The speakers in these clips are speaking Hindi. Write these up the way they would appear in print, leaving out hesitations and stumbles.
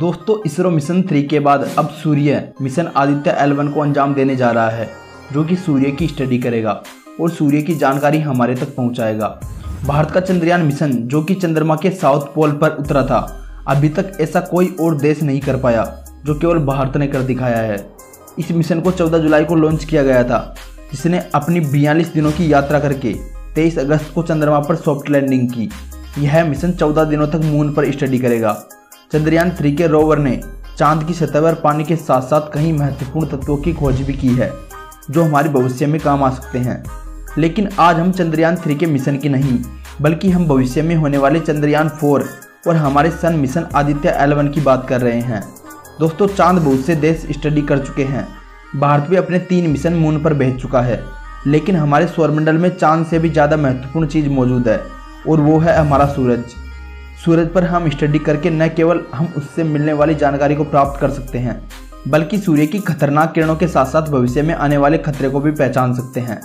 दोस्तों इसरो मिशन 3 के बाद अब सूर्य मिशन आदित्य L1 को अंजाम देने जा रहा है, जो कि सूर्य की स्टडी करेगा और सूर्य की जानकारी हमारे तक पहुंचाएगा। भारत का चंद्रयान मिशन जो कि चंद्रमा के साउथ पोल पर उतरा था, अभी तक ऐसा कोई और देश नहीं कर पाया, जो केवल भारत ने कर दिखाया है। इस मिशन को 14 जुलाई को लॉन्च किया गया था, जिसने अपनी 42 दिनों की यात्रा करके 23 अगस्त को चंद्रमा पर सॉफ्ट लैंडिंग की। यह मिशन 14 दिनों तक मून पर स्टडी करेगा। चंद्रयान 3 के रोवर ने चांद की सतह पर पानी के साथ साथ कई महत्वपूर्ण तत्वों की खोज भी की है, जो हमारे भविष्य में काम आ सकते हैं। लेकिन आज हम चंद्रयान 3 के मिशन की नहीं, बल्कि हम भविष्य में होने वाले चंद्रयान 4 और हमारे सन मिशन आदित्य L1 की बात कर रहे हैं। दोस्तों चांद बहुत से देश स्टडी कर चुके हैं। भारत भी अपने 3 मिशन मून पर भेज चुका है, लेकिन हमारे सौरमंडल में चांद से भी ज़्यादा महत्वपूर्ण चीज़ मौजूद है, और वो है हमारा सूरज। सूरज पर हम स्टडी करके न केवल हम उससे मिलने वाली जानकारी को प्राप्त कर सकते हैं, बल्कि सूर्य की खतरनाक किरणों के साथ साथ भविष्य में आने वाले खतरे को भी पहचान सकते हैं।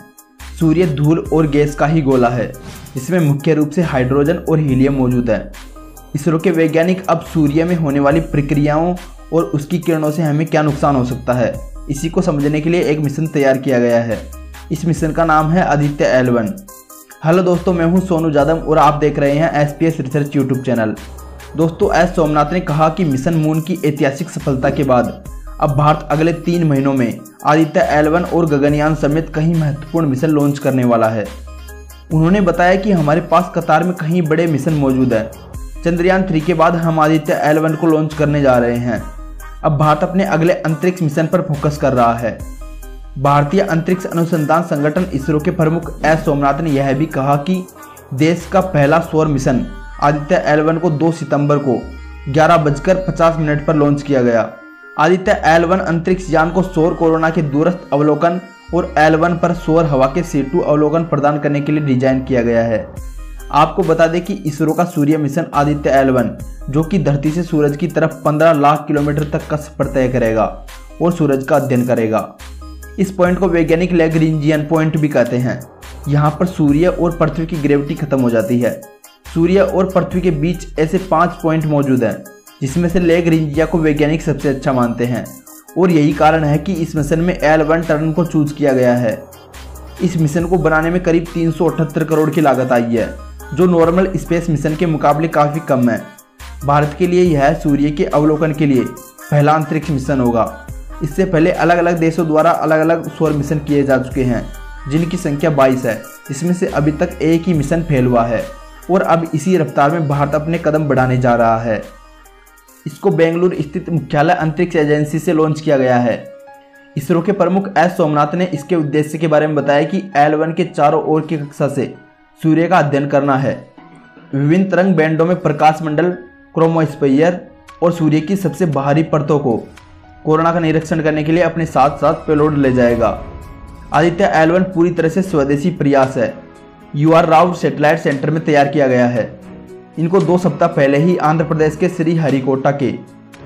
सूर्य धूल और गैस का ही गोला है, इसमें मुख्य रूप से हाइड्रोजन और हीलियम मौजूद है। इसरो के वैज्ञानिक अब सूर्य में होने वाली प्रक्रियाओं और उसकी किरणों से हमें क्या नुकसान हो सकता है, इसी को समझने के लिए एक मिशन तैयार किया गया है। इस मिशन का नाम है आदित्य L1। हेलो दोस्तों, मैं हूं सोनू जादव और आप देख रहे हैं SPS रिसर्च यूट्यूब चैनल। दोस्तों एस सोमनाथ ने कहा कि मिशन मून की ऐतिहासिक सफलता के बाद अब भारत अगले 3 महीनों में आदित्य L1 और गगनयान समेत कई महत्वपूर्ण मिशन लॉन्च करने वाला है। उन्होंने बताया कि हमारे पास कतार में कई बड़े मिशन मौजूद है। चंद्रयान 3 के बाद हम आदित्य L1 को लॉन्च करने जा रहे हैं। अब भारत अपने अगले अंतरिक्ष मिशन पर फोकस कर रहा है। भारतीय अंतरिक्ष अनुसंधान संगठन इसरो के प्रमुख एस सोमनाथ ने यह भी कहा कि देश का पहला सौर मिशन आदित्य L1 को 2 सितंबर को 11:50 पर लॉन्च किया गया। आदित्य L1 अंतरिक्ष यान को सौर कोरोना के दूरस्थ अवलोकन और L1 पर सौर हवा के सेतु अवलोकन प्रदान करने के लिए डिजाइन किया गया है। आपको बता दें कि इसरो का सूर्य मिशन आदित्य L1 जो कि धरती से सूरज की तरफ 15 लाख किलोमीटर तक का सफर तय करेगा और सूरज का अध्ययन करेगा। इस पॉइंट को वैज्ञानिक लैग्रेंजियन पॉइंट भी कहते हैं। यहाँ पर सूर्य और पृथ्वी की ग्रेविटी खत्म हो जाती है। सूर्य और पृथ्वी के बीच ऐसे 5 पॉइंट मौजूद हैं, जिसमें से लैग्रेंजिया को वैज्ञानिक सबसे अच्छा मानते हैं, और यही कारण है कि इस मिशन में L1 टर्न को चूज किया गया है। इस मिशन को बनाने में करीब 378 करोड़ की लागत आई है, जो नॉर्मल स्पेस मिशन के मुकाबले काफ़ी कम है। भारत के लिए यह सूर्य के अवलोकन के लिए पहला अंतरिक्ष मिशन होगा। इससे पहले अलग अलग देशों द्वारा अलग अलग सौर मिशन किए जा चुके हैं, जिनकी संख्या 22 है, जिसमें से अभी तक एक ही मिशन फेल हुआ है, और अब इसी रफ्तार में भारत अपने कदम बढ़ाने जा रहा है। इसको बेंगलुरु स्थित मुख्यालय अंतरिक्ष एजेंसी से लॉन्च किया गया है। इसरो के प्रमुख एस सोमनाथ ने इसके उद्देश्य के बारे में बताया कि L1 के चारों ओर की कक्षा से सूर्य का अध्ययन करना है, विभिन्न तरंग बैंडों में प्रकाश मंडल, क्रोमोस्फीयर और सूर्य की सबसे बाहरी परतों को कोरोना का निरीक्षण करने के लिए अपने साथ साथ पेलोड ले जाएगा। आदित्य L1 पूरी तरह से स्वदेशी प्रयास है। UR राव सैटेलाइट सेंटर में तैयार किया गया है। इनको 2 सप्ताह पहले ही आंध्र प्रदेश के श्री हरिकोटा के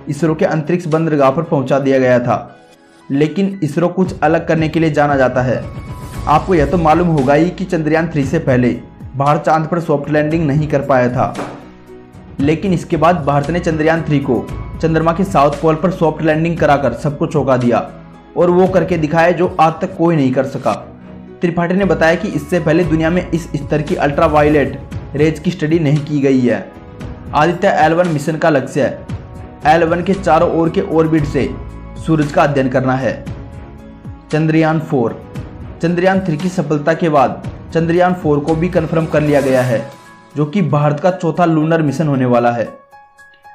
इसरो के अंतरिक्ष बंदरगाह पर पहुंचा दिया गया था। लेकिन इसरो कुछ अलग करने के लिए जाना जाता है। आपको यह तो मालूम होगा ही कि चंद्रयान 3 से पहले भारत चांद पर सॉफ्ट लैंडिंग नहीं कर पाया था, लेकिन इसके बाद भारत ने चंद्रयान 3 को चंद्रमा के साउथ पोल पर सॉफ्ट लैंडिंग कराकर सबको चौंका दिया, और वो करके दिखाया जो आज तक कोई नहीं कर सका। त्रिपाठी ने बताया कि इससे पहले दुनिया में इस स्तर की अल्ट्रावायलेट रेज की स्टडी नहीं की गई है। आदित्य L1 मिशन का लक्ष्य L1 के चारों ओर के ऑर्बिट से सूरज का अध्ययन करना है। चंद्रयान 4 चंद्रयान 3 की सफलता के बाद चंद्रयान 4 को भी कन्फर्म कर लिया गया है, जो कि भारत का चौथा लूनर मिशन होने वाला है।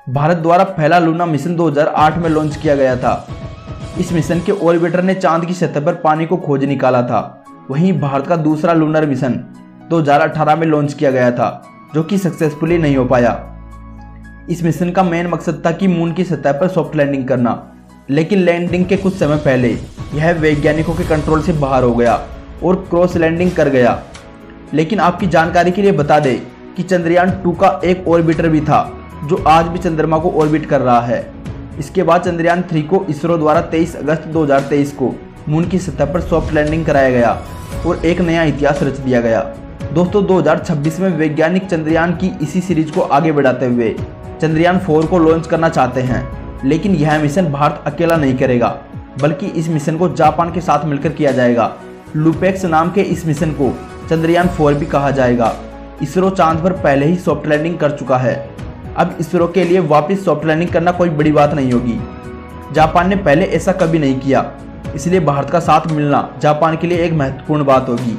भारत द्वारा पहला लूना मिशन 2008 में लॉन्च किया गया था। इस मिशन के ऑर्बिटर ने चांद की सतह पर पानी को खोज निकाला था। वहीं भारत का दूसरा लूनर मिशन 2018 में लॉन्च किया गया था, जो कि सक्सेसफुली नहीं हो पाया। इस मिशन का मेन मकसद था कि मून की सतह पर सॉफ्ट लैंडिंग करना, लेकिन लैंडिंग के कुछ समय पहले यह वैज्ञानिकों के कंट्रोल से बाहर हो गया और क्रॉस लैंडिंग कर गया। लेकिन आपकी जानकारी के लिए बता दें कि चंद्रयान 2 का एक ऑर्बिटर भी था, जो आज भी चंद्रमा को ऑर्बिट कर रहा है। इसके बाद चंद्रयान 3 को इसरो द्वारा 23 अगस्त 2023 को मून की सतह पर सॉफ्ट लैंडिंग कराया गया और एक नया इतिहास रच दिया गया। दोस्तों 2026 में वैज्ञानिक चंद्रयान की इसी सीरीज को आगे बढ़ाते हुए चंद्रयान 4 को लॉन्च करना चाहते हैं। लेकिन यह मिशन भारत अकेला नहीं करेगा, बल्कि इस मिशन को जापान के साथ मिलकर किया जाएगा। लूपेक्स नाम के इस मिशन को चंद्रयान 4 भी कहा जाएगा। इसरो चांद पर पहले ही सॉफ्ट लैंडिंग कर चुका है। अब इसरो के लिए वापस सॉफ्ट लैंडिंग करना कोई बड़ी बात नहीं होगी। जापान ने पहले ऐसा कभी नहीं किया, इसलिए भारत का साथ मिलना जापान के लिए एक महत्वपूर्ण बात होगी।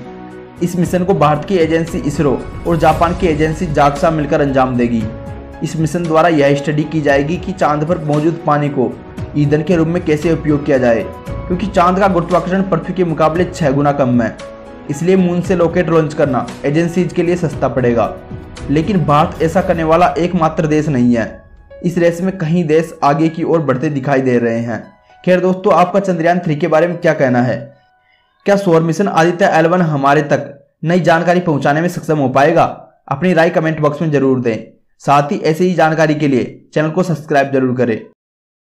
इस मिशन को भारत की एजेंसी इसरो और जापान की एजेंसी जाक्सा मिलकर अंजाम देगी। इस मिशन द्वारा यह स्टडी की जाएगी कि चांद पर मौजूद पानी को ईंधन के रूप में कैसे उपयोग किया जाए, क्योंकि चांद का गुरुत्वाकर्षण पृथ्वी के मुकाबले 6 गुना कम है। इसलिए मून से रॉकेट लॉन्च करना एजेंसीज के लिए सस्ता पड़ेगा। लेकिन भारत ऐसा करने वाला एकमात्र देश नहीं है। इस रेस में कई देश आगे की ओर बढ़ते दिखाई दे रहे हैं। खैर दोस्तों, आपका चंद्रयान 3 के बारे में क्या कहना है? क्या सौर मिशन आदित्य L1 हमारे तक नई जानकारी पहुंचाने में सक्षम हो पाएगा? अपनी राय कमेंट बॉक्स में जरूर दें। साथ ही ऐसे ही जानकारी के लिए चैनल को सब्सक्राइब जरूर करें।